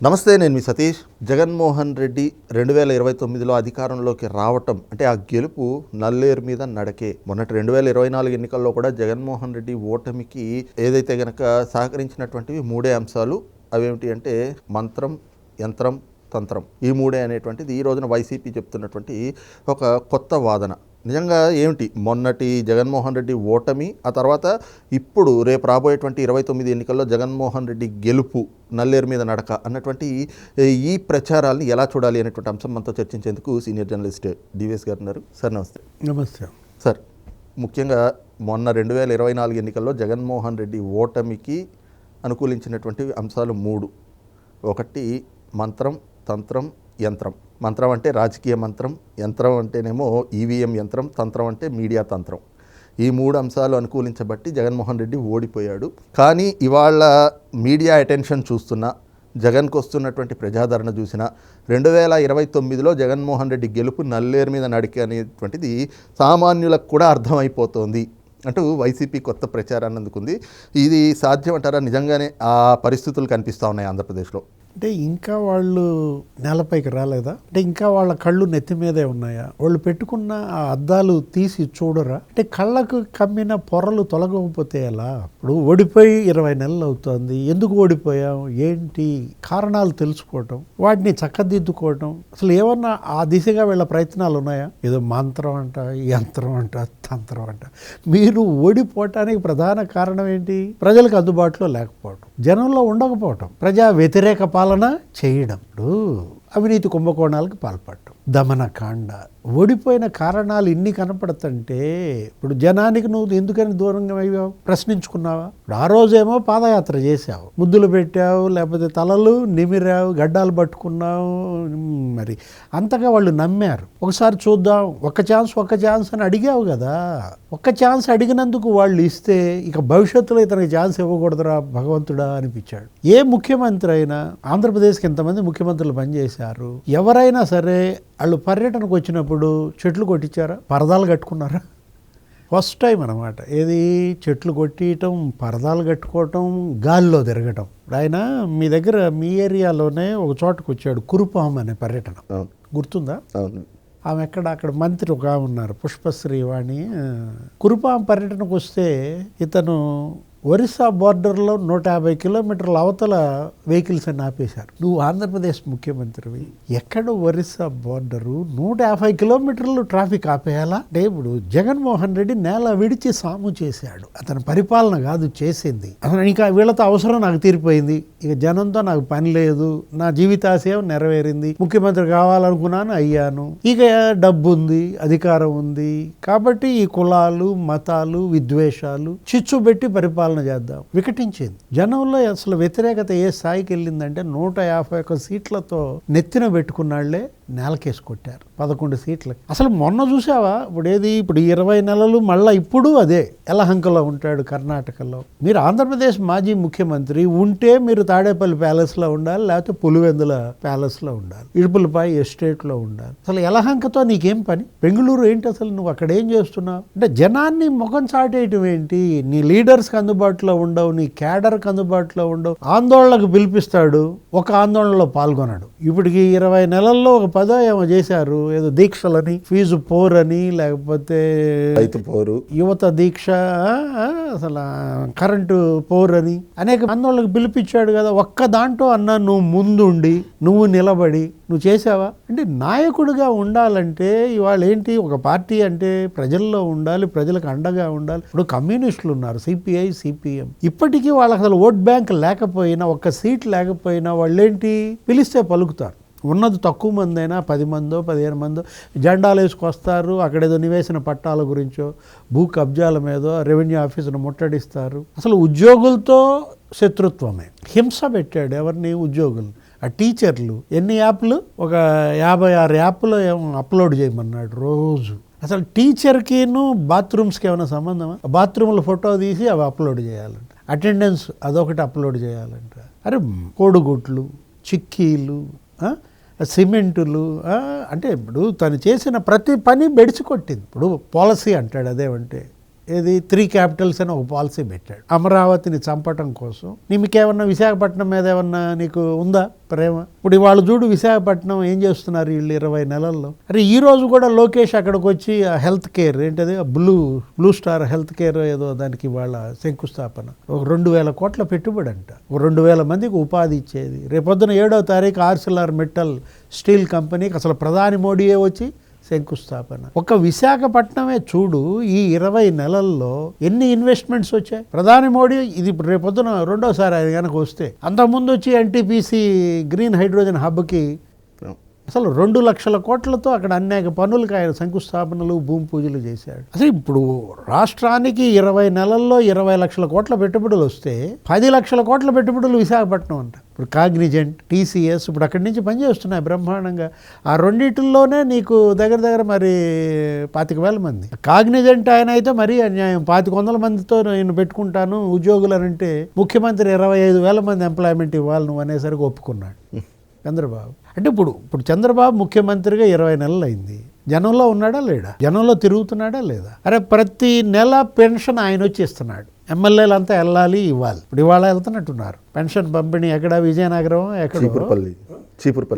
నమస్తే, నేను మీ సతీష్. జగన్మోహన్ రెడ్డి 2029లో అధికారంలోకి రావటం అంటే ఆ గెలుపు నల్లేరు మీద నడకే. మొన్నటి 2024 ఎన్నికల్లో కూడా జగన్మోహన్ రెడ్డి ఓటమికి ఏదైతే గనక సహకరించినటువంటివి మూడే అంశాలు. అవేమిటి అంటే మంత్రం, యంత్రం, తంత్రం. ఈ మూడే అనేటువంటిది ఈ రోజున వైసీపీ చెప్తున్నటువంటి ఒక కొత్త వాదన. నిజంగా ఏమిటి మొన్నటి జగన్మోహన్ రెడ్డి ఓటమి, ఆ తర్వాత ఇప్పుడు రేపు రాబోయేటువంటి 29 ఎన్నికల్లో జగన్మోహన్ రెడ్డి గెలుపు నల్లేరు మీద నడక అన్నటువంటి ఈ ప్రచారాలను ఎలా చూడాలి అనేటువంటి అంశం మనతో చర్చించేందుకు సీనియర్ జర్నలిస్ట్ డివిఎస్ గారు ఉన్నారు. సార్ నమస్తే. నమస్తే సార్, ముఖ్యంగా మొన్న 2024 ఎన్నికల్లో జగన్మోహన్ రెడ్డి ఓటమికి అనుకూలించినటువంటి అంశాలు మూడు. ఒకటి మంత్రం, తంత్రం, యంత్రం. మంత్రం అంటే రాజకీయ మంత్రం, యంత్రం అంటేనేమో ఈవీఎం యంత్రం, తంత్రం అంటే మీడియా తంత్రం. ఈ మూడు అంశాలు అనుకూలించబట్టి జగన్మోహన్ రెడ్డి ఓడిపోయాడు. కానీ ఇవాళ మీడియా అటెన్షన్ చూస్తున్నా, జగన్కు వస్తున్నటువంటి ప్రజాదరణ చూసినా 2029లో జగన్మోహన్ రెడ్డి గెలుపు నల్లేరు మీద నడిక అనేటువంటిది సామాన్యులకు కూడా అర్థమైపోతోంది అంటూ వైసీపీ కొత్త ప్రచారాన్ని అందుకుంది. ఇది సాధ్యం అంటారా? నిజంగానే ఆ పరిస్థితులు కనిపిస్తూ ఉన్నాయి ఆంధ్రప్రదేశ్లో? అంటే ఇంకా వాళ్ళు నేలపైకి రాలేదా? అంటే ఇంకా వాళ్ళ కళ్ళు నెత్తి మీదే ఉన్నాయా? వాళ్ళు పెట్టుకున్న ఆ అద్దాలు తీసి చూడరా? అంటే కళ్ళకు కమ్మిన పొరలు తొలగకపోతే ఎలా? ఇప్పుడు ఓడిపోయి 20 నెలలు అవుతుంది. ఎందుకు ఓడిపోయాం, ఏంటి కారణాలు తెలుసుకోవటం, వాటిని చక్కదిద్దుకోవటం, అసలు ఏమన్నా ఆ దిశగా వీళ్ళ ప్రయత్నాలు ఉన్నాయా? ఏదో మంత్రం అంట, యంత్రం అంట, తంత్రం అంట. మీరు ఓడిపోవటానికి ప్రధాన కారణం ఏంటి? ప్రజలకు అందుబాటులో లేకపోవటం, జనంలో ఉండకపోవటం, ప్రజా వ్యతిరేక పాలన చేయడం, అవినీతి కుంభకోణాలకు పాల్పడటం, దమనకాండ. ఓడిపోయిన కారణాలు ఇన్ని కనపడుతుంటే ఇప్పుడు జనానికి నువ్వు ఎందుకని దూరంగా అయ్యావు ప్రశ్నించుకున్నావా? ఇప్పుడు ఆ రోజేమో పాదయాత్ర చేసావు, ముద్దులు పెట్టావు, లేకపోతే తలలు నిమిరావు, గడ్డాలు పట్టుకున్నావు. మరి అంతగా వాళ్ళు నమ్మారు. ఒకసారి చూద్దాం, ఒక్క ఛాన్స్ అని అడిగావు కదా. ఒక్క ఛాన్స్ అడిగినందుకు వాళ్ళు ఇస్తే ఇక భవిష్యత్తులో ఇతనికి ఛాన్స్ ఇవ్వకూడదురా భగవంతుడా అనిపించాడు. ఏ ముఖ్యమంత్రి అయినా, ఆంధ్రప్రదేశ్కి ఎంతమంది ముఖ్యమంత్రులు పనిచేశారు, ఎవరైనా సరే వాళ్ళు పర్యటనకు వచ్చినప్పుడు చెట్లు కొట్టించారా, పరదాలు కట్టుకున్నారా? ఫస్ట్ టైం అనమాట. ఏది చెట్లు కొట్టియటం, పరదాలు కట్టుకోవటం, గాల్లో తిరగటం. ఆయన మీ దగ్గర మీ ఏరియాలోనే ఒక చోటకు వచ్చాడు, కురుపాం అనే పర్యటన, గుర్తుందా? ఆమె అక్కడ మంత్రి ఒక ఆమె ఉన్నారు, పుష్పశ్రీ వాణి. కురుపాం పర్యటనకు వస్తే ఇతను ఒరిస్సా బోర్డర్లో 150 కిలోమీటర్ల అవతల వెహికల్స్ అని ఆపేశారు. నువ్వు ఆంధ్రప్రదేశ్ ముఖ్యమంత్రివి, ఎక్కడ ఒరిస్సా బోర్డరు, 150 కిలోమీటర్లు ట్రాఫిక్ ఆపేయాలా? అంటే ఇప్పుడు జగన్మోహన్ రెడ్డి నేల విడిచి సాము చేశాడు. అతని పరిపాలన కాదు చేసింది. అసలు ఇంకా వీళ్ళతో అవసరం నాకు తీరిపోయింది, ఇక జనంతో నాకు పని లేదు, నా జీవితాశయం నెరవేరింది, ముఖ్యమంత్రి కావాలనుకున్నాను, అయ్యాను, ఇక డబ్బు ఉంది, అధికారం ఉంది, కాబట్టి ఈ కులాలు, మతాలు, విద్వేషాలు చిచ్చు పెట్టి పరిపాలన చేద్దాం వికటించింది. జనంలో అసలు వ్యతిరేకత ఏ స్థాయికి వెళ్ళిందంటే 151 సీట్లతో నెత్తిన పెట్టుకున్నాళ్లే నేలకేసి కొట్టారు 11 సీట్లకి. అసలు మొన్న చూసావా? ఇప్పుడు 20 నెలలు మళ్ళీ ఇప్పుడు అదే యలహంకలో ఉంటాడు, కర్ణాటకలో. మీరు ఆంధ్రప్రదేశ్ మాజీ ముఖ్యమంత్రి ఉంటే మీరు తాడేపల్లి ప్యాలెస్లో ఉండాలి, లేకపోతే పులివెందుల ప్యాలెస్లో ఉండాలి, ఇడుపులపాయ ఎస్టేట్లో ఉండాలి. అసలు యలహంకతో నీకేం పని? బెంగళూరు ఏంటి అసలు? నువ్వు అక్కడ ఏం చేస్తున్నావు? అంటే జనాన్ని ముఖం చాటేయటం ఏంటి? నీ లీడర్స్కి అందుబాటులో ఉండవు, నీ క్యాడర్కి అందుబాటులో ఉండవు. ఆందోళనకు పిలిపిస్తాడు, ఒక ఆందోళనలో పాల్గొనడు. ఇప్పటికి 20 నెలల్లో ఒక 10 ఏమో చేశారు, ఏదో దీక్షలని, ఫీజు పోర్ అని, లేకపోతే రైతు పోరు, యువత దీక్ష, అసలు కరెంటు పోర్ అని అనేక ఆందోళనకు పిలిపించాడు కదా. ఒక్క దాంట్లో అన్నా నువ్వు ముందుండి, నువ్వు నిలబడి నువ్వు చేసావా? అంటే నాయకుడిగా ఉండాలంటే ఇవాళ ఏంటి, ఒక పార్టీ అంటే ప్రజల్లో ఉండాలి, ప్రజలకు అండగా ఉండాలి. ఇప్పుడు కమ్యూనిస్టులు ఉన్నారు, సిపిఐ, సిపిఎం. ఇప్పటికీ వాళ్ళకి అసలు ఓట్ బ్యాంక్ లేకపోయినా, ఒక్క సీట్ లేకపోయినా వాళ్ళేంటి పిలిస్తే పలుకుతారు. ఉన్నది తక్కువ మంది అయినా 10 మందో 15 మందో జెండాలు వేసుకొస్తారు. అక్కడేదో నివేశన పట్టాల గురించో, భూ కబ్జాల మీదో రెవెన్యూ ఆఫీసును ముట్టడిస్తారు. అసలు ఉద్యోగులతో శత్రుత్వమే. హింస పెట్టాడు ఎవరిని? ఉద్యోగులు. ఆ టీచర్లు ఎన్ని యాప్లు, ఒక 56 యాప్లు అప్లోడ్ చేయమన్నాడు రోజు. అసలు టీచర్కిను బాత్రూమ్స్కి ఏమైనా సంబంధమా? బాత్రూమ్ల ఫోటో తీసి అవి అప్లోడ్ చేయాలంట. అటెండెన్స్ అదొకటి అప్లోడ్ చేయాలంట. అరే కోడిగుడ్లు, చిక్కీలు, సిమెంటులు, అంటే ఇప్పుడు తను చేసిన ప్రతి పని బెడిచి కొట్టింది. ఇప్పుడు పాలసీ అంటాడు, అదేమంటే ఏది 3 క్యాపిటల్స్ అని ఒక పాలసీ పెట్టాడు అమరావతిని చంపటం కోసం. నీకేమన్నా విశాఖపట్నం మీద ఏమన్నా నీకు ఉందా ప్రేమ? ఇప్పుడు ఇవాళ చూడు విశాఖపట్నం ఏం చేస్తున్నారు వీళ్ళు 20 నెలల్లో. అరే ఈ రోజు కూడా లోకేష్ అక్కడికి వచ్చి హెల్త్ కేర్ ఏంటది బ్లూ స్టార్ హెల్త్ కేర్ ఏదో దానికి వాళ్ళ శంకుస్థాపన, ఒక 2,000 కోట్ల పెట్టుబడి అంట, ఒక 2,000 మందికి ఉపాధి ఇచ్చేది. రేపొద్దున 7వ తారీఖు ఆర్సిలర్ మెటల్ స్టీల్ కంపెనీకి అసలు ప్రధాని మోడీయే వచ్చి శంకుస్థాపన. ఒక విశాఖపట్నమే చూడు ఈ 20 నెలల్లో ఎన్ని ఇన్వెస్ట్మెంట్స్ వచ్చాయి. ప్రధాని మోడీ ఇది రేపొద్దున 2వసారి ఆయన కనుక వస్తే, అంతకుముందు వచ్చి ఎన్టీపీసీ గ్రీన్ హైడ్రోజన్ హబ్కి అసలు 2 లక్షల కోట్లతో అక్కడ అనేక పనులకు ఆయన శంకుస్థాపనలు భూమి పూజలు చేశాడు. అసలు ఇప్పుడు రాష్ట్రానికి 20 నెలల్లో 20 లక్షల కోట్ల పెట్టుబడులు వస్తే 10 లక్షల కోట్ల పెట్టుబడులు విశాఖపట్నం అంట. ఇప్పుడు కాగ్నిజెంట్, టీసీఎస్ ఇప్పుడు అక్కడి నుంచి పనిచేస్తున్నాయి బ్రహ్మాండంగా. ఆ రెండిటిల్లోనే నీకు దగ్గర మరి 25,000 మంది. కాగ్నిజెంట్ ఆయన అయితే మరీ అన్యాయం, 2,500 మందితో నేను పెట్టుకుంటాను ఉద్యోగులనంటే ముఖ్యమంత్రి 25,000 మంది ఎంప్లాయ్మెంట్ ఇవ్వాలి నువ్వు అనేసరికి ఒప్పుకున్నాడు చంద్రబాబు. అంటే ఇప్పుడు చంద్రబాబు ముఖ్యమంత్రిగా 20 నెలలు అయింది. జనంలో ఉన్నాడా లేడా? జనంలో తిరుగుతున్నాడా లేదా? అరే ప్రతి నెల పెన్షన్ ఆయన వచ్చి ఇస్తున్నాడు. ఎమ్మెల్యేలు అంతా వెళ్ళాలి ఇవ్వాలి. ఇప్పుడు ఇవాళ వెళ్తున్నట్టున్నారు పెన్షన్ పంపిణీ. ఎక్కడ? విజయనగరం, ఎక్కడ? చీపురుపల్లి.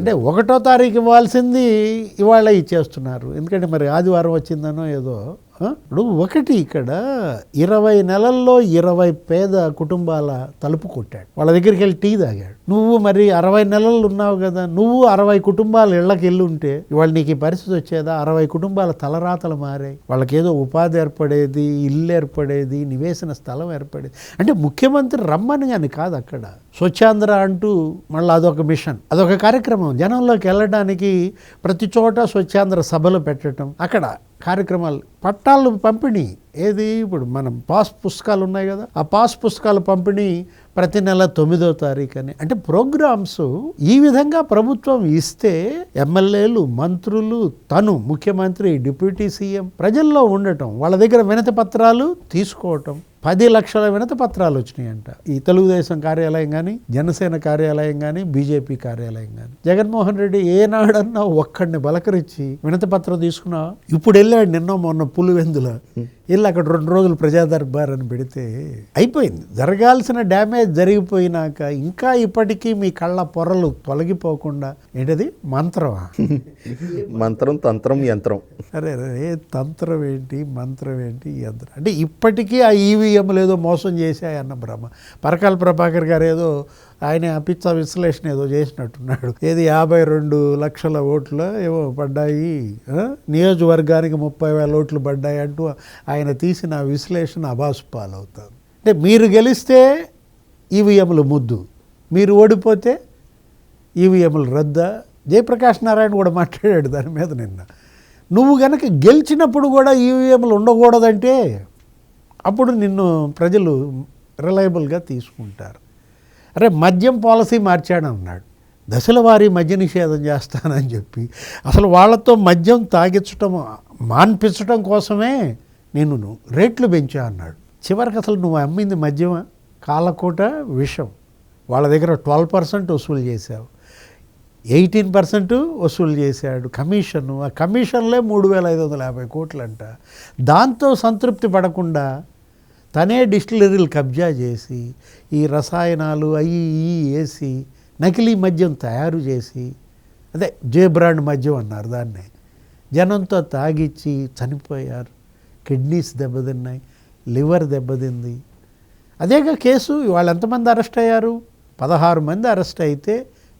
అంటే 1వ తారీఖు ఇవ్వాల్సింది ఇవాళ ఇచ్చేస్తున్నారు. ఎందుకంటే మరి ఆదివారం వచ్చిందనో ఏదో. ఇప్పుడు ఒకటి ఇక్కడ 20 నెలల్లో 20 పేద కుటుంబాల తలుపు కొట్టాడు. వాళ్ళ దగ్గరికి వెళ్ళి టీ తాగాడు. నువ్వు మరి 60 నెలలు ఉన్నావు కదా, నువ్వు 60 కుటుంబాల ఇళ్ళకి వెళ్ళి ఉంటే ఇవాళ నీకు ఈ పరిస్థితి వచ్చేదా? 60 కుటుంబాల తలరాతలు మారాయి. వాళ్ళకి ఏదో ఉపాధి ఏర్పడేది, ఇల్లు ఏర్పడేది, నివేశన స్థలం ఏర్పడేది. అంటే ముఖ్యమంత్రి రమ్మని కానీ కాదు, అక్కడ స్వచ్ఛాంధ్ర అంటూ మళ్ళీ అదొక మిషన్, అదొక కార్యక్రమం. జనంలోకి వెళ్ళడానికి ప్రతి చోట స్వచ్ఛాంధ్ర సభలు పెట్టడం, అక్కడ కార్యక్రమాలు, పట్టాలు పంపిణీ. ఏది ఇప్పుడు మనం పాస్ పుస్తకాలు ఉన్నాయి కదా, ఆ పాస్ పుస్తకాల పంపిణీ ప్రతి నెల 9వ తారీఖు అని. అంటే ప్రోగ్రామ్స్ ఈ విధంగా ప్రభుత్వం ఇస్తే ఎమ్మెల్యేలు, మంత్రులు, తను ముఖ్యమంత్రి, డిప్యూటీ సీఎం ప్రజల్లో ఉండటం, వాళ్ళ దగ్గర వినతి పత్రాలు తీసుకోవటం. 10 లక్షల వినతి పత్రాలు వచ్చినాయంట. ఈ తెలుగుదేశం కార్యాలయం కానీ, జనసేన కార్యాలయం కానీ, బీజేపీ కార్యాలయం కానీ. జగన్మోహన్ రెడ్డి ఏనాడన్నా ఒక్కడిని బలకరించి వినతి పత్రం తీసుకున్నా? ఇప్పుడు వెళ్ళాడు నిన్న మొన్న పులివెందుల వెళ్ళి అక్కడ 2 రోజులు ప్రజా దర్బార్ అని పెడితే అయిపోయింది. జరగాల్సిన డ్యామేజ్ జరిగిపోయినాక ఇంకా ఇప్పటికీ మీ కళ్ళ పొరలు తొలగిపోకుండా ఏంటది మంత్రమా? మంత్రం, తంత్రం, యంత్రం. అరే తంత్రం ఏంటి, మంత్రం ఏంటి, యంత్రం అంటే ఇప్పటికీ ఆ ఈవీఎంలు ఏదో మోసం చేశాయన్న భ్రమ. పరకాల ప్రభాకర్ గారు ఏదో ఆయన పిచ్చ విశ్లేషణ ఏదో చేసినట్టున్నాడు. ఏది 52 లక్షల ఓట్లు ఏవో పడ్డాయి, నియోజకవర్గానికి 30,000 ఓట్లు పడ్డాయి అంటూ ఆయన తీసిన విశ్లేషణ అబాసు పాలవుతారు. అంటే మీరు గెలిస్తే ఈవీఎంలు ముద్దు, మీరు ఓడిపోతే ఈవీఎంలు రద్దా. జయప్రకాష్ నారాయణ కూడా మాట్లాడాడు దాని మీద నిన్న. నువ్వు గనక గెలిచినప్పుడు కూడా ఈవీఎంలు ఉండకూడదంటే అప్పుడు నిన్ను ప్రజలు రిలయబుల్గా తీసుకుంటారు. అరే మద్యం పాలసీ మార్చాడన్నాడు, దశల వారీ మద్య నిషేధం చేస్తానని చెప్పి అసలు వాళ్ళతో మద్యం తాగించటం మాన్పించడం కోసమే నేను రేట్లు పెంచా అన్నాడు. చివరికి అసలు నువ్వు అమ్మింది మద్యమా, కాలకూట విషం. వాళ్ళ దగ్గర 12% వసూలు చేశావు, 18% వసూలు చేశాడు కమిషను. ఆ కమిషన్లే 3,550 కోట్లు అంట. దాంతో సంతృప్తి పడకుండా తనే డిస్టిలరీలు కబ్జా చేసి ఈ రసాయనాలు అవి వేసి నకిలీ మద్యం తయారు చేసి, అదే జే బ్రాండ్ మద్యం అన్నారు దాన్నే, జనంతో తాగిచ్చి చనిపోయారు. కిడ్నీస్ దెబ్బతిన్నాయి, లివర్ దెబ్బతింది. అదేగా కేసు. ఇవాళ ఎంతమంది అరెస్ట్ అయ్యారు? 16 మంది అరెస్ట్ అయితే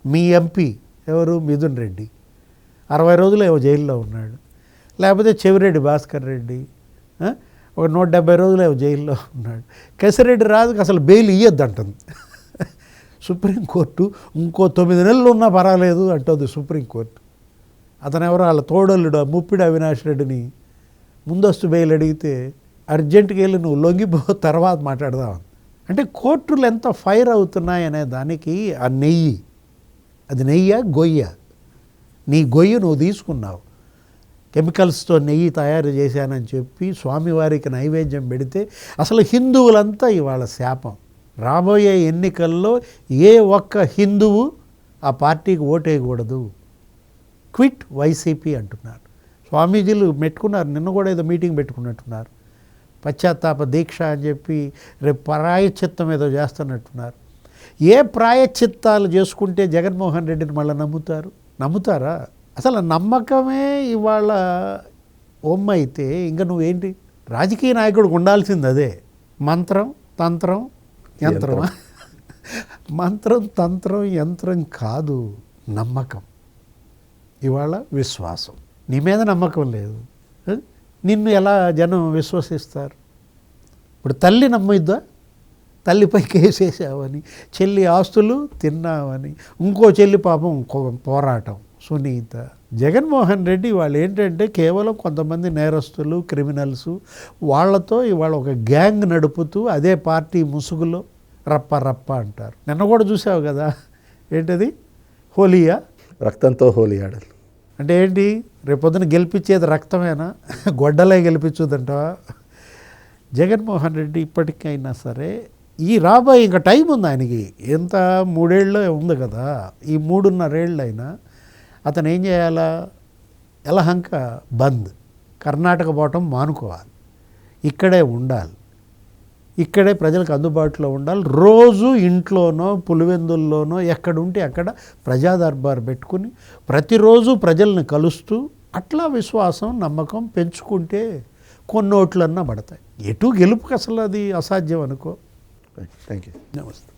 మీ ఎంపీ ఎవరు, మిథున్ రెడ్డి 60 రోజులు ఏవో జైల్లో ఉన్నాడు. లేకపోతే చెవిరెడ్డి భాస్కర్ రెడ్డి ఒక 170 రోజులు ఏవో జైల్లో ఉన్నాడు. కేసిరెడ్డి రాజుకి అసలు బెయిల్ ఇయ్యొద్దంటుంది సుప్రీంకోర్టు. ఇంకో 9 నెలలు ఉన్నా పర్వాలేదు అంటుంది సుప్రీంకోర్టు. అతను ఎవరో వాళ్ళ తోడల్లుడు ముప్పిడి అవినాష్ రెడ్డిని ముందస్తు బెయిల్ అడిగితే అర్జెంటుగా వెళ్ళి నువ్వు లొంగిపో తర్వాత మాట్లాడదాం. అంటే కోర్టులు ఎంత ఫైర్ అవుతున్నాయి అనే దానికి ఆ నెయ్యి, అది నెయ్య గొయ్య, నీ గొయ్య నువ్వు తీసుకున్నావు. కెమికల్స్తో నెయ్యి తయారు చేశానని చెప్పి స్వామివారికి నైవేద్యం పెడితే అసలు హిందువులంతా ఇవాళ శాపం. రాబోయే ఎన్నికల్లో ఏ ఒక్క హిందువు ఆ పార్టీకి ఓటేయకూడదు. క్విట్ వైసీపీ అంటున్నారు. స్వామీజీలు పెట్టుకున్నారు, నిన్న కూడా ఏదో మీటింగ్ పెట్టుకున్నట్టున్నారు. పశ్చాత్తాప దీక్ష అని చెప్పి రేపు ప్రాయశ్చిత్తం ఏదో చేస్తున్నట్టున్నారు. ఏ ప్రాయశ్చిత్తాలు చేసుకుంటే జగన్మోహన్ రెడ్డిని మళ్ళీ నమ్ముతారా? అసలు నమ్మకమే ఇవాళ అయితే ఇంకా నువ్వేంటి? రాజకీయ నాయకుడికి ఉండాల్సింది అదే. మంత్రం తంత్రం యంత్రం. మంత్రం తంత్రం యంత్రం కాదు, నమ్మకం. ఇవాళ విశ్వాసం. నీ మీద నమ్మకం లేదు, నిన్ను ఎలా జనం విశ్వసిస్తారు? ఇప్పుడు తల్లి నమ్మొద్దా? తల్లిపై కేసేసావని, చెల్లి ఆస్తులు తిన్నావని, ఇంకో చెల్లి పాపం పోరాటం సునీత. జగన్మోహన్ రెడ్డి వాళ్ళు ఏంటంటే కేవలం కొంతమంది నేరస్తులు, క్రిమినల్స్, వాళ్ళతో ఇవాళ ఒక గ్యాంగ్ నడుపుతూ అదే పార్టీ ముసుగులో రప్ప అంటారు. నిన్న కూడా చూసావు కదా, ఏంటది హోలీయా? రక్తంతో హోలీ ఆడలు అంటే ఏంటి? రేపొద్దున గెలిపించేది రక్తమేనా? గొడ్డలే గెలిపించుదంటావా? జగన్మోహన్ రెడ్డి ఇప్పటికైనా సరే ఈ రాబోయే ఇంకా టైం ఉంది ఆయనకి, ఎంత 3 ఏళ్ళు ఉంది కదా, ఈ 3.5 ఏళ్ళు అయినా అతను ఏం చేయాలా? యలహంక బంద్, కర్ణాటక పోవటం మానుకోవాలి, ఇక్కడే ఉండాలి, ఇక్కడే ప్రజలకు అందుబాటులో ఉండాలి. రోజు ఇంట్లోనో పులివెందుల్లోనో ఎక్కడుంటే అక్కడ ప్రజా దర్బార్ పెట్టుకుని ప్రతిరోజు ప్రజల్ని కలుస్తూ అట్లా విశ్వాసం నమ్మకం పెంచుకుంటే కొన్ని ఓట్లన్నా పడతాయి. ఎటు గెలుపుకి అసలు అది అసాధ్యం అనుకో. Thank you. నమస్తే.